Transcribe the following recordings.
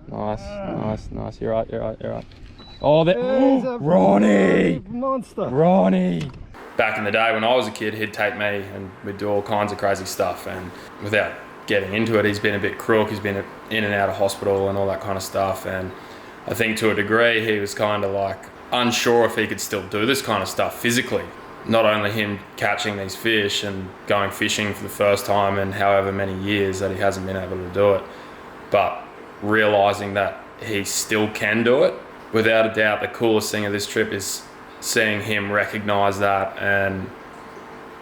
Nice, nice, nice. You're right, you're right, you're right. Oh, that Ronnie! Monster. Ronnie! Back in the day when I was a kid, he'd take me and we'd do all kinds of crazy stuff, and without getting into it, he's been a bit crook, he's been in and out of hospital and all that kind of stuff, and I think to a degree he was kind of like unsure if he could still do this kind of stuff physically. Not only him catching these fish and going fishing for the first time in however many years that he hasn't been able to do it, but realizing that he still can do it. Without a doubt, the coolest thing of this trip is seeing him recognize that and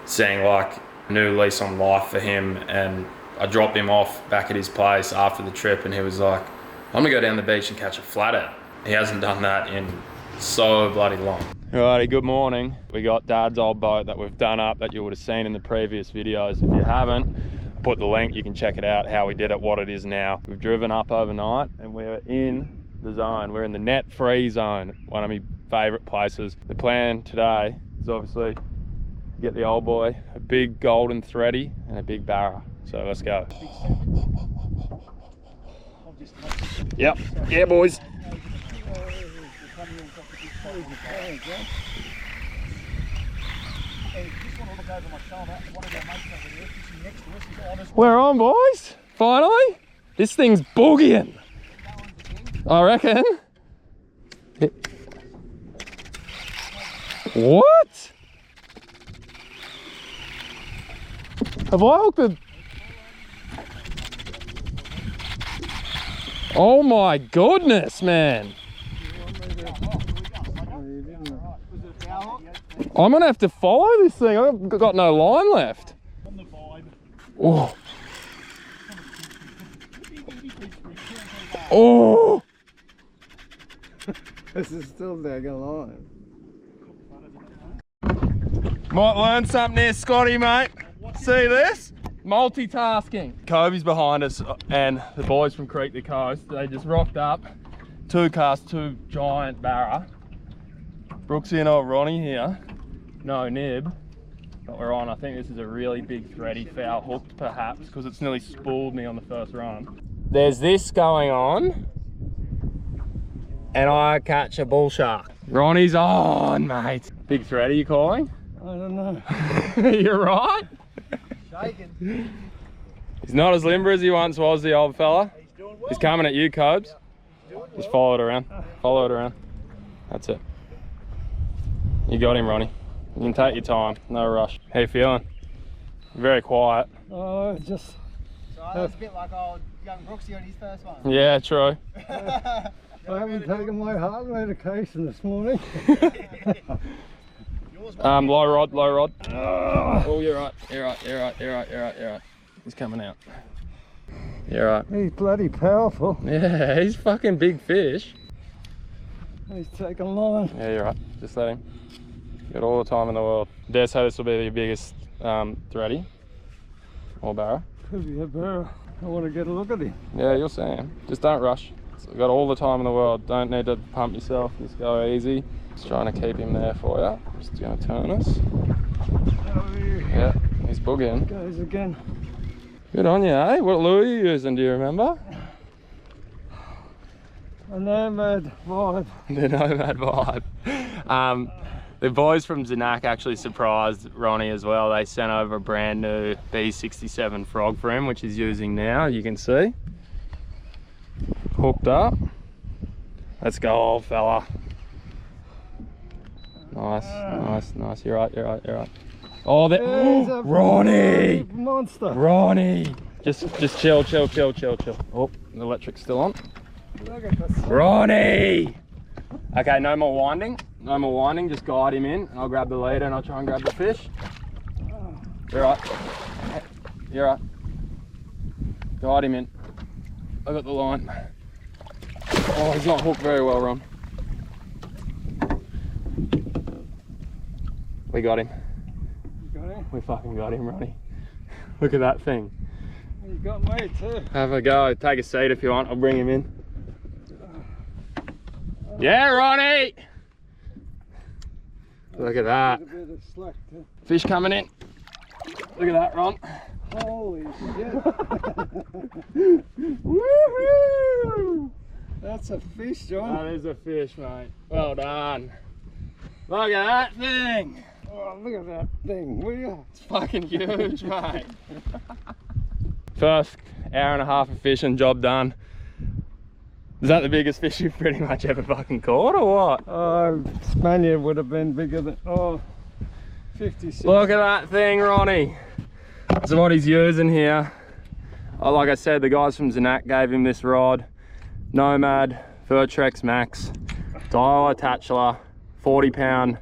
seeing like a new lease on life for him. And I dropped him off back at his place after the trip and he was like, I'm gonna go down the beach and catch a flathead. He hasn't done that in so bloody long. Alrighty, good morning. We got Dad's old boat that we've done up that you would have seen in the previous videos. If you haven't, put the link, you can check it out, how we did it, what it is now. We've driven up overnight and we're in the zone. We're in the net free zone, one of my favorite places. The plan today is obviously to get the old boy a big golden thready and a big barra. So let's go. Yep, yeah boys. We're on, boys. Finally, this thing's boogieing. I reckon. What? Have I hooked a... Oh my goodness, man. I'm gonna have to follow this thing. I've got no line left. Oh. Oh. This is still dagging line. Might learn something there, Scotty, mate. See this? Multitasking. Kobe's behind us and the boys from Creek the Coast, they just rocked up. 2 casts, 2 giant barra. Brooksy and old Ronnie here. No nib, but we're on. I think this is a really big thready foul hooked perhaps because it's nearly spooled me on the first run. There's this going on and I catch a bull shark. Ronnie's on, mate. Big thready you calling? I don't know. You're right. Shaking. He's not as limber as he once was, the old fella. He's doing well. He's coming at you, Cobes. Just follow it around. Follow it around. That's it. You got him, Ronnie. You can take your time, no rush. How you feeling? Very quiet. Oh, just... So that's a bit like old young Brooksy on his first one. Yeah, true. I haven't taken my heart medication this morning. Low rod, low rod. Oh, you're right, you're right, you're right, you're right, you're right, you're right. He's coming out. You're right. He's bloody powerful. Yeah, he's fucking big fish. He's taking line. Yeah, you're right. Just let him. You got all the time in the world. Dare say this will be your biggest thready or barra. Could be a barra. I want to get a look at him. Yeah, you'll see him. Just don't rush. You've got all the time in the world. Don't need to pump yourself. Just go easy. Just trying to keep him there for you. Just going to turn us. Yeah, he's boogieing. Goes again. Good on you, eh? What lure are you using? Do you remember? A Nomad Vibe. The Nomad Vibe. The boys from Zanac actually surprised Ronnie as well. They sent over a brand new B67 frog for him, which he's using now, you can see. Hooked up. Let's go, old fella. Nice, nice, nice. You're right, you're right, you're right. Oh, that Ronnie! Monster. Ronnie! Just chill, chill, chill, chill, chill. Oh, the electric's still on. Look at this. Ronnie! Okay, no more winding. No more winding, just guide him in. I'll grab the leader and I'll try and grab the fish. You're right. You're right. Guide him in. I got the line. Oh, he's not hooked very well, Ron. We got him. You got him? We fucking got him, Ronnie. Look at that thing. You got me too. Have a go. Take a seat if you want. I'll bring him in. Yeah, Ronnie! Look at that. A bit of slack too. Fish coming in. Look at that, Ron. Holy shit. Woohoo! That's a fish, John. That is a fish, mate. Well done. Look at that thing. Oh, look at that thing, will you? It's fucking huge, mate. First hour and a half of fishing, job done. Is that the biggest fish you've pretty much ever fucking caught or what? Oh, Spaniard would have been bigger than, 56. Look at that thing, Ronnie. That's what he's using here. Oh, like I said, the guys from Zanak gave him this rod. Nomad, Vertrex Max, Dial Attachler, 40-pound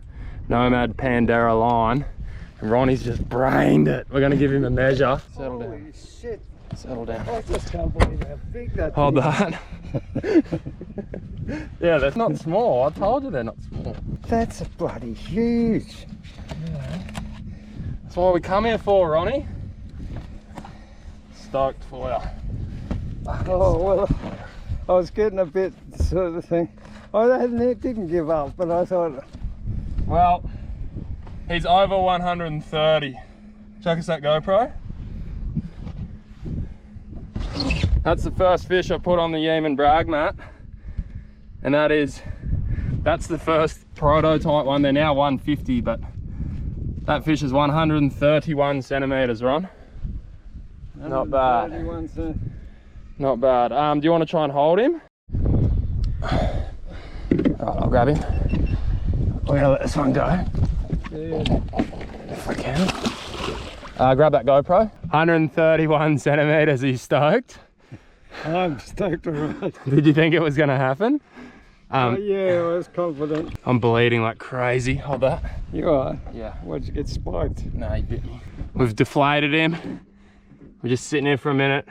Nomad Pandera line. And Ronnie's just brained it. We're gonna give him a measure. Settle down. Holy shit. Settle down. I just can't believe how big that Hold thing that. Yeah, that's not small. I told you they're not small. is. That's bloody huge. That's what we come here for, Ronnie. Stoked for you. Oh, well, I was getting a bit sort of thing. I didn't give up, but I thought, Well, he's over 130. Chuck us that GoPro. That's the first fish I put on the Yemen brag mat. And that's the first prototype one. They're now 150, but that fish is 131 centimeters, Ron. Not bad. 31 cent. Not bad. Do you want to try and hold him? Right, I'll grab him. We're gonna let this one go. Yeah. If I can. Grab that GoPro. 131 centimeters, he's stoked. I'm stoked alright. Did you think it was gonna happen? Yeah, I was confident. I'm bleeding like crazy. Hold that. You are? Yeah. Why'd you get spiked? No, he bit me. We've deflated him. We're just sitting here for a minute.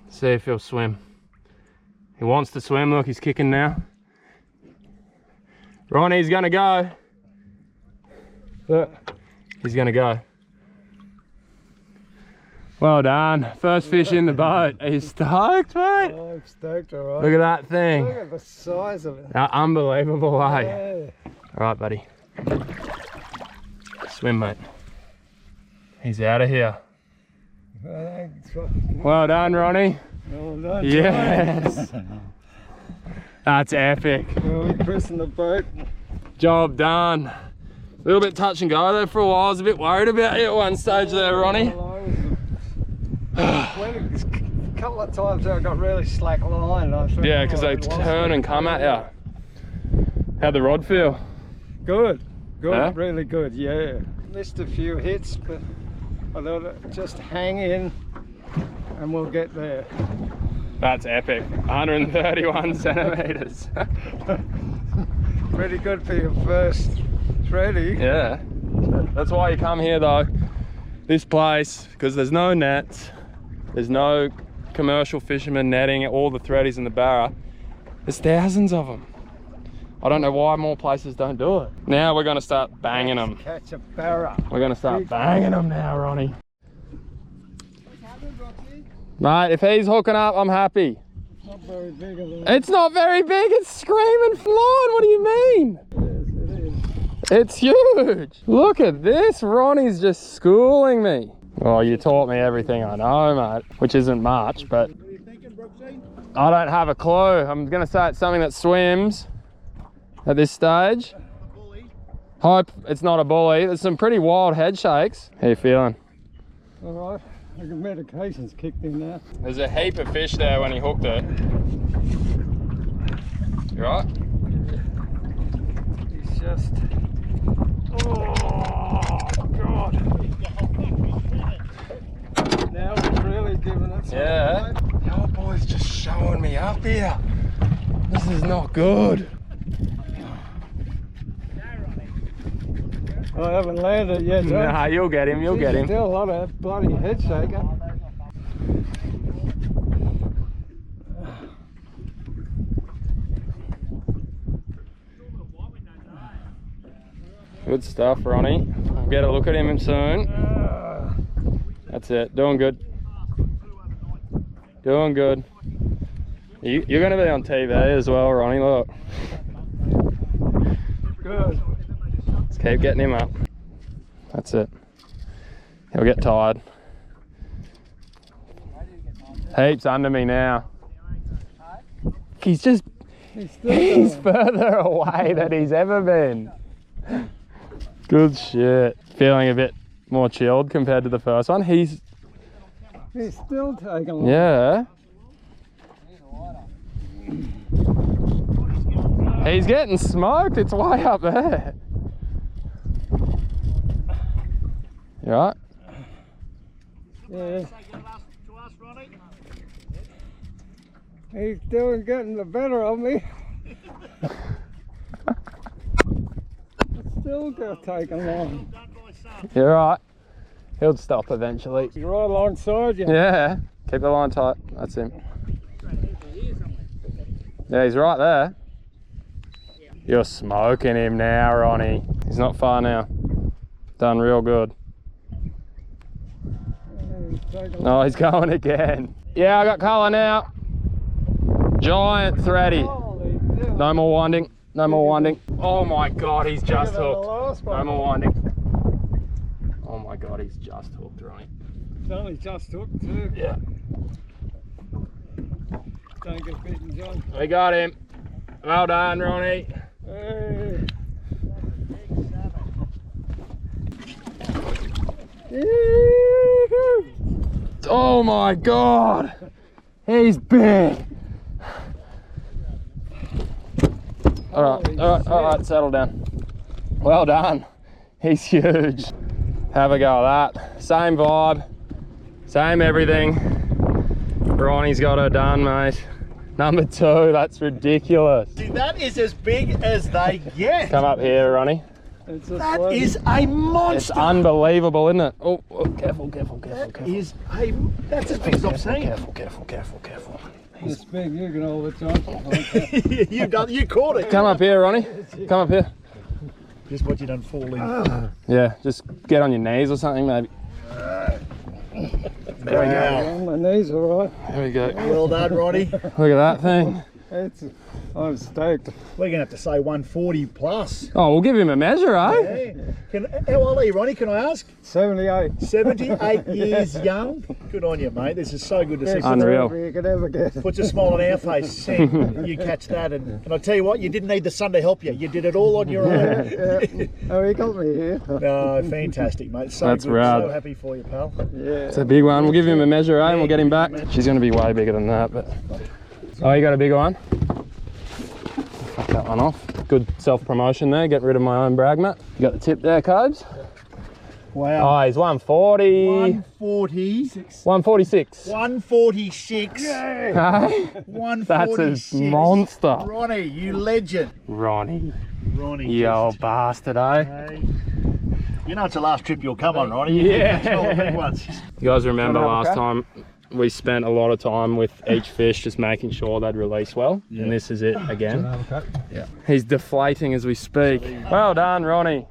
See if he'll swim. He wants to swim, look, he's kicking now. Ronnie's gonna go. Look, he's gonna go. Well done. First fish in the boat. Are you stoked, mate? Oh, I'm stoked, alright. Look at that thing. Look at the size of it. Unbelievable, eh? Yeah. All right, buddy. Swim, mate. He's out of here. Well done, Ronnie. Well done, Yes. That's epic. Well, we christened the boat. Job done. A little bit touch and go there for a while. I was a bit worried about you at one stage there, Ronnie. A couple of times I got really slack line. Yeah, because they turn and come at you. How'd the rod feel? Good, Yeah? really good, yeah. Missed a few hits, but I thought just hang in and we'll get there. That's epic. 131 centimeters. Pretty good for your first 30. Yeah. That's why you come here though. This place, because there's no nets, there's no commercial fishermen netting all the threadies in the Barra. There's thousands of them. I don't know why more places don't do it. Now we're going to start banging them. Catch a barra. We're going to start banging them now, Ronnie. Mate, if he's hooking up, I'm happy. Not very big of them. It's not very big, it's screaming flying. What do you mean? Yes, it is. It's huge. Look at this. Ronnie's just schooling me. Oh, you taught me everything I know, mate, which isn't much, but What are you thinking, Brooksy? I don't have a clue. I'm going to say it's something that swims at this stage. A bully. Hope it's not a bully. There's some pretty wild head shakes. How you feeling? All right. The medication's kicked in now. There's a heap of fish there when he hooked it. You right? He's just... Oh, God. Now he's really giving it some Yeah. time. Your boy's just showing me up here. This is not good. I haven't landed yet, John. Nah, you'll get him, you'll get him. Still a lot of bloody head shaking. Good stuff, Ronnie. I'll get a look at him soon. That's it, doing good. Doing good. You're going to be on TV as well, Ronnie, look. Good. Let's keep getting him up. That's it. He'll get tired. Heaps under me now. Look, he's just, He's still he's going. further away than he's ever been. Good shit. Feeling a bit more chilled compared to the first one. He's still taking long. yeah. He's getting smoked. It's way up there. You right? Yeah. He's still getting the better of me. Still taking long. You're right. He'll stop eventually. He's right alongside you. Yeah. Keep the line tight. That's him. Yeah, he's right there. You're smoking him now, Ronnie. He's not far now. Done real good. Oh, he's going again. Yeah, I got colour now. Giant thready. No more winding. No more winding. Oh my God, he's just hooked. No more winding. Oh my God, he's just hooked, Ronnie. It's only just hooked too. Yeah. Don't get bitten, John. We got him. Well done, Ronnie. Hey. Oh my God. He's big. All right, settle down. Well done. He's huge. Have a go at that. Same vibe, same everything. Ronnie's got her done, mate. Number 2, that's ridiculous. See, that is as big as they get. Come up here, Ronnie. That is a monster. It's unbelievable, isn't it? Oh, careful. That's as big as I've seen. Careful. This big, you can hold it, John. You caught it. Come up here, Ronnie. Come up here. Just what you don't fall in. Yeah, just get on your knees or something, maybe. There we go. My knees are right. There we go. Well done, Ronnie. Look at that thing. I'm stoked. We're gonna have to say 140 plus. Oh, we'll give him a measure, eh? Yeah. How old are you, Ronnie? Can I ask? 78. 78 years young. Good on you, mate. This is so good to see. Unreal. You could ever get. Puts a smile on our face seeing you catch that. And I tell you what, you didn't need the sun to help you. You did it all on your own. Yeah. Oh, he got me here. No, fantastic, mate. So That's good. rad. So happy for you, pal. Yeah. It's a big one. We'll give him a measure, eh? And we'll get him back. She's going to be way bigger than that, but... Oh, you got a bigger one? Fuck that one off. Good self-promotion there. Get rid of my own brag mat. You got the tip there, Cobes? Wow. Oh, he's 140. 146. 146. 146. Hey? 146. That's a monster. Ronnie, you legend. Ronnie. Ronnie. old bastard, eh? Hey. You know it's the last trip you'll come on, Ronnie. Yeah. It's all the big ones. You guys remember last time we spent a lot of time with each fish just making sure they'd release well, and this is it again. Yeah. He's deflating as we speak. Well done, Ronnie.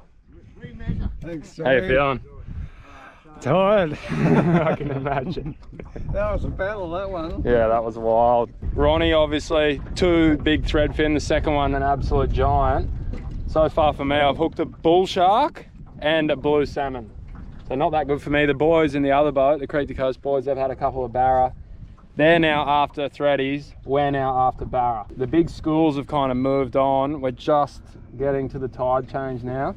Thanks, How you Johnny. feeling? Tired. I can imagine. That was a battle, that one. Yeah, that was wild. Ronnie, obviously, 2 big threadfin, the second one an absolute giant. So far for me, I've hooked a bull shark and a blue salmon. So not that good for me. The boys in the other boat, the Creek to Coast boys, they've had a couple of barra. They're now after threadies, we're now after barra. The big schools have kind of moved on. We're just getting to the tide change now.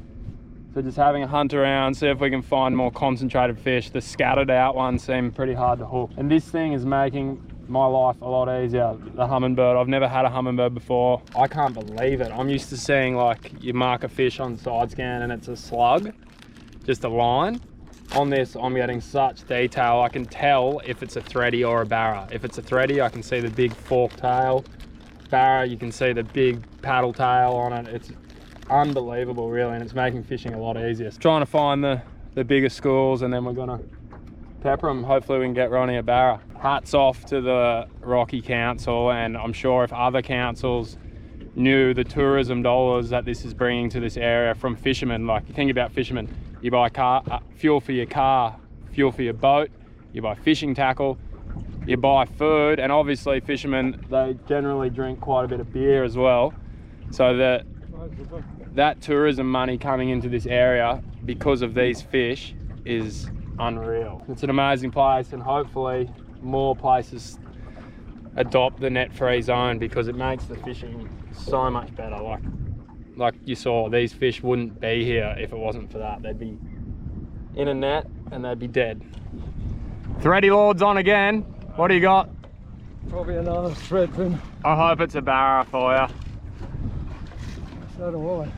So just having a hunt around, see if we can find more concentrated fish. The scattered out ones seem pretty hard to hook. And this thing is making my life a lot easier. The hummingbird, I've never had a hummingbird before. I can't believe it. I'm used to seeing like you mark a fish on side scan and it's a slug, just a line. On this, I'm getting such detail. I can tell if it's a thready or a barra. If it's a thready, I can see the big fork tail. Barra, you can see the big paddle tail on it. It's unbelievable, really, and it's making fishing a lot easier. Trying to find the bigger schools, and then we're gonna pepper them. Hopefully we can get Ronnie a barra. Hats off to the Rocky Council, and I'm sure if other councils knew the tourism dollars that this is bringing to this area from fishermen. Like, you think about fishermen, you buy fuel for your car, fuel for your boat, you buy fishing tackle, you buy food, and obviously fishermen, they generally drink quite a bit of beer as well. So that tourism money coming into this area because of these fish is unreal. It's an amazing place, and hopefully more places adopt the net-free zone because it makes the fishing so much better. Like you saw, these fish wouldn't be here if it wasn't for that. They'd be in a net and they'd be dead. Thready Lord's on again. What do you got? Probably another threadfin. I hope it's a barra for you. So do I.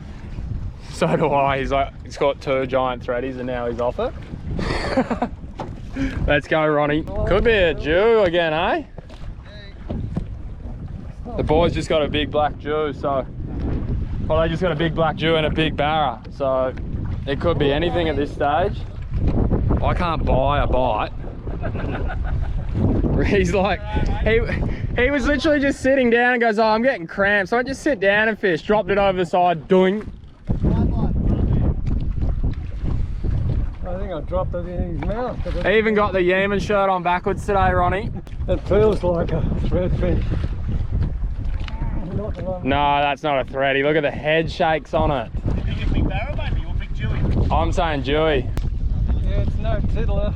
So do I. He's got 2 giant threadies and now he's off it. Let's go, Ronnie. Could be a Jew again, eh? The boys just got a big black Jew, so... Well, they just got a big black Jew and a big barra, so it could be anything at this stage. I can't buy a bite. He's like, he was literally just sitting down and goes, oh, I'm getting cramps, so I just sit down and fish. Dropped it over the side, doing. I think I dropped it in his mouth. He even got the Yemen shirt on backwards today, Ronnie. It feels like a threadfin. No, that's not a thready. Look at the head shakes on it. You think a big barra, maybe, or big Jewy? I'm saying Jewy. Yeah, it's no tiddler.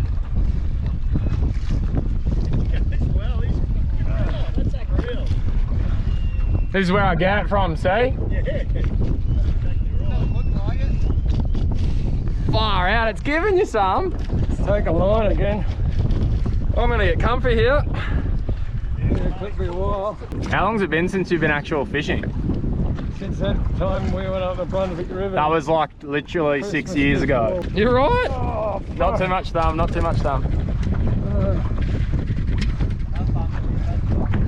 Well, that's unreal. This is where I get it from, see? Yeah. Far out, it's giving you some. Let's take a line again. I'm gonna get comfy here. Yeah, it could be a while. How long's it been since you've been actual fishing? Since that time we went up the Brunswick River. That was like literally Christmas 6 years ago. before. You're right. Oh, Not too much thumb, not too much thumb.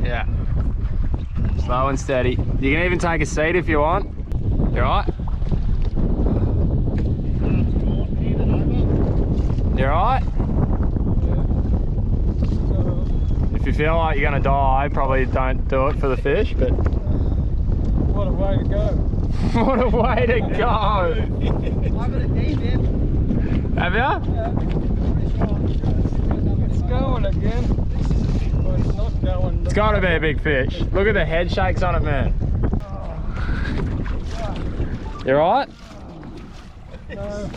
Yeah. Slow and steady. You can even take a seat if you want. You right? You right? If you feel like you're gonna die, probably don't do it for the fish, but what a way to go. what a way to go. I've got a deep in. Have you? Yeah. It's going again. But it's not going. It's gotta be a big fish. Look at the head shakes on it, man. You right? No,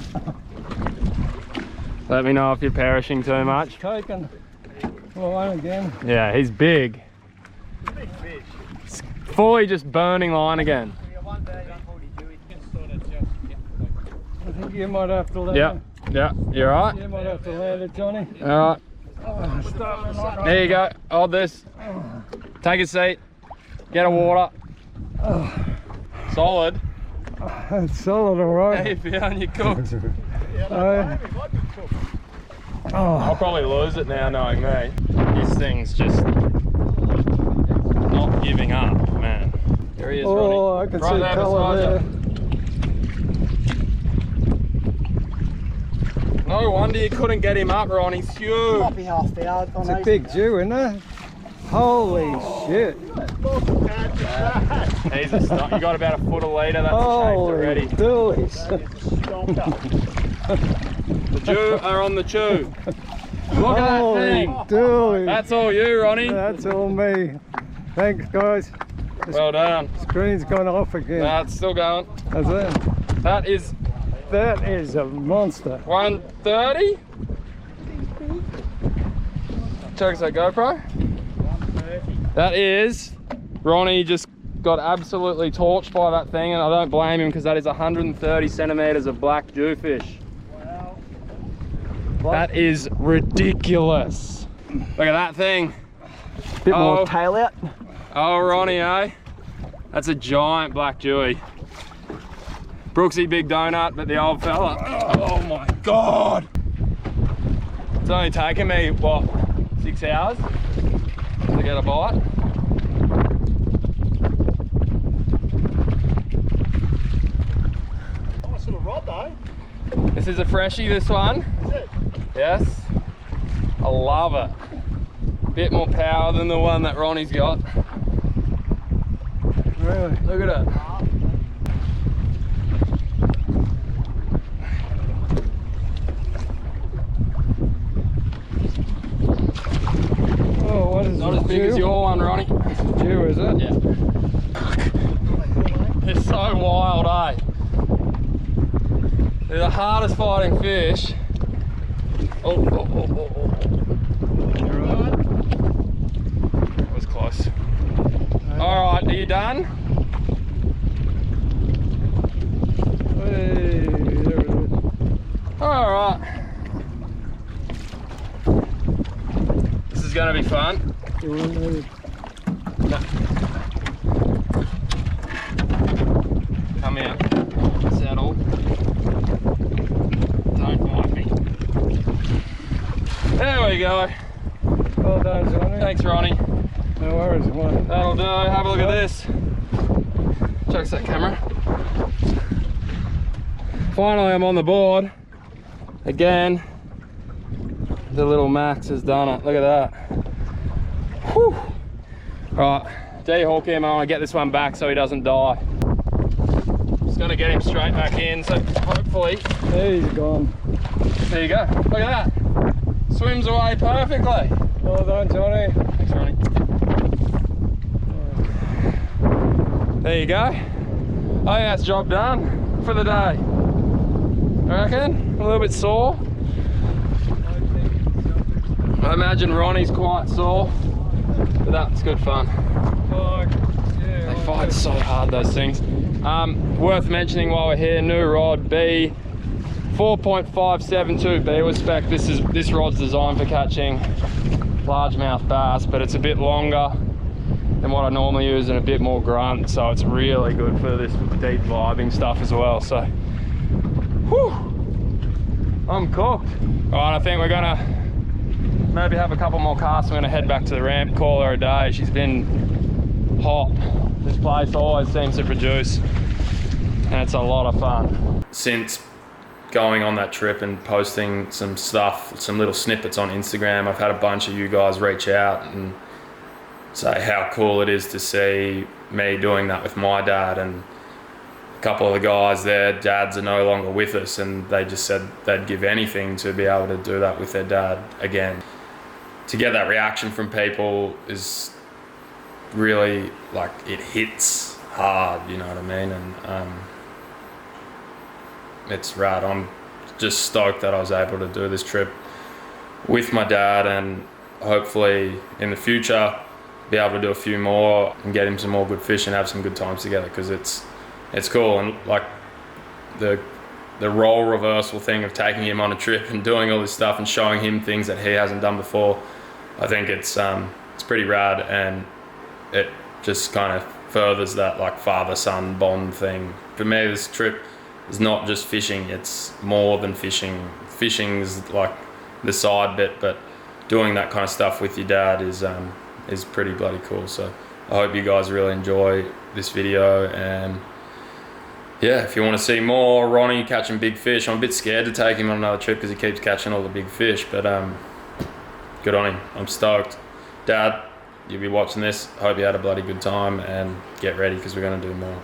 Let me know if you're perishing too much. taken line again. Yeah, he's big. Big fish. It's fully just burning line again. I think you might have to land. Yeah, you right? You might have to land it, Johnny. All right. Oh, start me. There you go. Hold this. Take a seat. Get a water. Solid. It's solid, all How right. you feeling? You cooked? I'll Oh, probably lose it now knowing me. This thing's just not giving up, man. There he is, Ronnie. oh, I can Right see there colour beside there. you. No wonder you couldn't get him up, Ron. He's huge. Might be half hour. It's a big Jew, isn't it? Holy shit. He's a stump. You got about a foot of leader. That's shaped Holy already. doolies. The Jew are on the chew. Look at that Holy thing. doolies. That's all you, Ronnie. That's all me. Thanks, guys. Well done. Screen's gone off again. Nah, it's still going. That's it. That is That is a monster. 130. Check that GoPro. That is, Ronnie just got absolutely torched by that thing, and I don't blame him because that is 130 centimeters of black jewfish. Wow. That is ridiculous. Look at that thing. Bit Oh. more tail out. Oh, Ronnie, eh? That's a giant black jewy. Brooksy big donut, but the old fella. Oh my God. It's only taken me, what, 6 hours to get a bite? Nice little rod though. This is a freshie, this one. Is it? Yes. I love it. Bit more power than the one that Ronnie's got. Really? Look at it. Oh, what is Not it? as big as your one, Ronnie. It's a Jew, is it? Yeah. It's so wild, eh? They're the hardest fighting fish. Oh. It was close. close. All right, are you done? Hey, there it is. All right. This is gonna be fun. You want to Come here. Settle. Don't bite me. There we go. Well done, Johnny. Thanks, Ronnie. No worries, one. That'll do. Have a look at this. Chucks that camera. Finally, I'm on the board. Again, the little Max has done it. Look at that. Whew. Right, de-hook him. I want to get this one back so he doesn't die. Just gonna get him straight back in, so hopefully. There he's gone. There you go. Look at that. Swims away perfectly. Well done, Johnny. Thanks, Ronnie. There you go. I think that's job done for the day. I reckon? A little bit sore. I imagine Ronnie's quite sore, but that's good fun. Yeah, They fight so hard, those things. Worth mentioning while we're here, new rod B, 4.572 B was spec. This rod's designed for catching largemouth bass, but it's a bit longer than what I normally use and a bit more grunt, so it's really good for this deep vibing stuff as well. So, whew, I'm cooked. All right, I think we're gonna maybe have a couple more casts. I'm gonna head back to the ramp, call her a day. She's been hot. This place always seems to produce, and it's a lot of fun. Since going on that trip and posting some stuff, some little snippets on Instagram, I've had a bunch of you guys reach out and say how cool it is to see me doing that with my dad, and a couple of the guys, their dads are no longer with us, and they just said they'd give anything to be able to do that with their dad again. To get that reaction from people is really, like, it hits hard, you know what I mean? And it's rad. I'm just stoked that I was able to do this trip with my dad, and hopefully in the future be able to do a few more and get him some more good fish and have some good times together, because it's cool. And like the role reversal thing of taking him on a trip and doing all this stuff and showing him things that he hasn't done before, I think it's pretty rad, and it just kind of furthers that like father-son bond thing. For me, this trip is not just fishing, it's more than fishing. Fishing's like the side bit, but doing that kind of stuff with your dad is pretty bloody cool. So I hope you guys really enjoy this video, and yeah, if you want to see more Ronnie catching big fish, I'm a bit scared to take him on another trip because he keeps catching all the big fish, but good on him. I'm stoked. Dad, you'll be watching this. Hope you had a bloody good time, and get ready because we're going to do more.